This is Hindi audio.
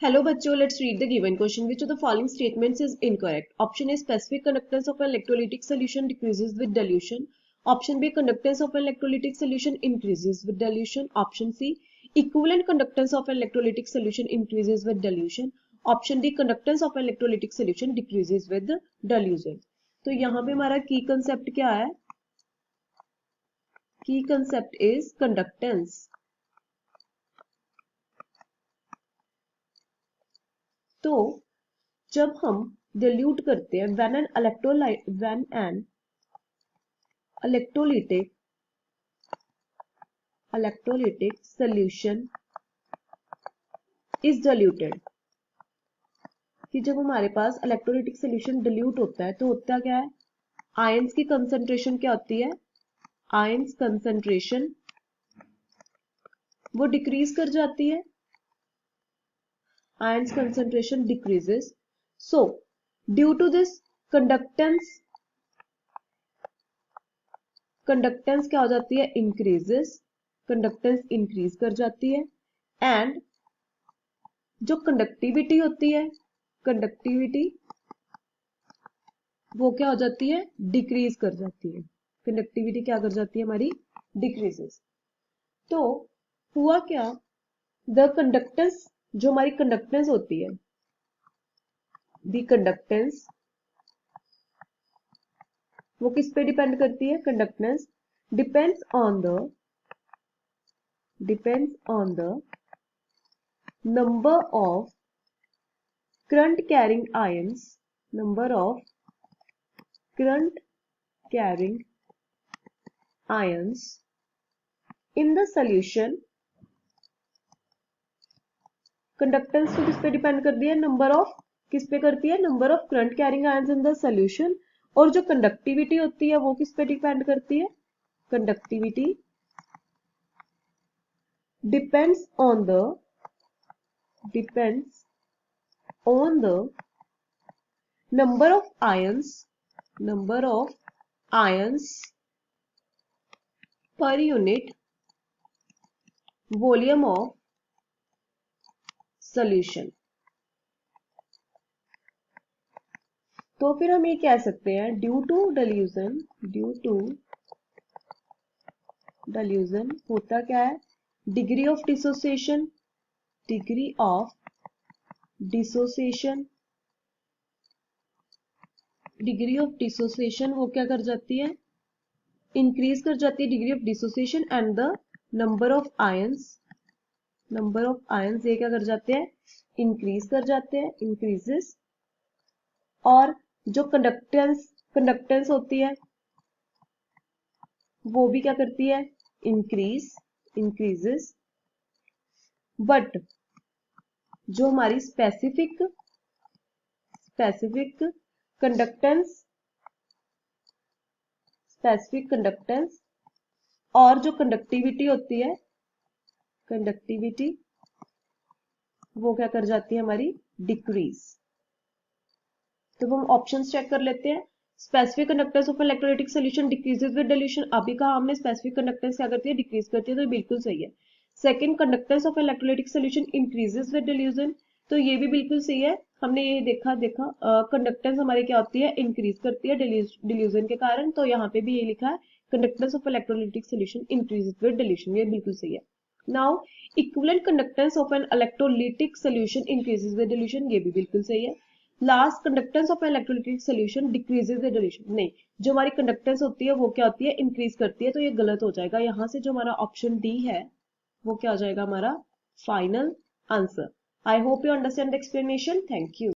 Hello बच्चों, let's read the given question. Which of the following statements is incorrect? Option A, specific conductance of an electrolytic solution decreases with dilution. Option B, conductance of an electrolytic solution increases with dilution. Option C, equivalent conductance of an electrolytic solution increases with dilution. Option D, conductance of an electrolytic solution decreases with dilution. तो यहाँ पे हमारा की कंसेप्ट क्या है? की कंसेप्ट इज कंडक्टेंस. तो जब हम dilute करते हैं when an electrolytic solution is diluted, कि जब हमारे पास इलेक्ट्रोलाइटिक सोल्यूशन dilute होता है तो होता क्या है? आयंस की कंसंट्रेशन क्या होती है? आयंस कंसंट्रेशन वो डिक्रीज कर जाती है. Ions concentration decreases. So, due to this conductance क्या हो जाती है? Increases. Conductance increase कर जाती है. And जो conductivity होती है, conductivity वो क्या हो जाती है? Decrease कर जाती है. Conductivity क्या कर जाती है हमारी? Decreases. तो हुआ क्या? The conductance जो हमारी कंडक्टेंस होती है, दी कंडक्टेंस वो किस पे डिपेंड करती है? Conductance depends on the number of current carrying ions, number of current carrying ions in the solution. Conductance तो किस पे डिपेंड करती है? नंबर ऑफ किस पे करती है? Number of current carrying ions in the solution. और जो कंडक्टिविटी होती है वो किस पे डिपेंड करती है? Conductivity depends on the number of ions per unit volume of solution. तो फिर हम ये कह सकते हैं ड्यू टू डिल्यूजन होता क्या है? डिग्री ऑफ डिसोसिएशन वो क्या कर जाती है? इंक्रीज कर जाती है degree of dissociation. And the number of ions ये क्या कर जाते हैं? इंक्रीज कर जाते हैं, इंक्रीजेस. और जो कंडक्टेंस होती है वो भी क्या करती है? इंक्रीजेस. बट जो हमारी स्पेसिफिक कंडक्टेंस और जो कंडक्टिविटी होती है, वो क्या कर जाती है हमारी? डिक्रीज. तो हम ऑप्शंस चेक कर लेते हैं. Specific conductance of electrolytic solution decreases with dilution. अभी कहा हमने स्पेसिफिक कंडक्टेंस क्या करती है? डिक्रीज करती है, तो बिल्कुल सही है. Second, conductance of electrolytic solution increases with dilution. तो ये भी बिल्कुल सही है. हमने ये देखा कंडक्टेंस हमारी क्या होती है? इंक्रीज करती है डिल्यूशन के कारण. तो यहाँ पे भी ये लिखा है conductance of electrolytic solution increases with dilution. ये बिल्कुल सही है. Now equivalent conductance of an electrolytic solution increases with dilution. ये भी बिल्कुल सही है. Last, conductance of electrolytic solution decreases with dilution. नहीं, जो हमारी कंडक्टेंस होती है वो क्या होती है? इंक्रीज करती है. तो ये गलत हो जाएगा. यहां से जो हमारा ऑप्शन डी है वो क्या हो जाएगा? हमारा final answer. I hope you understand the explanation. Thank you.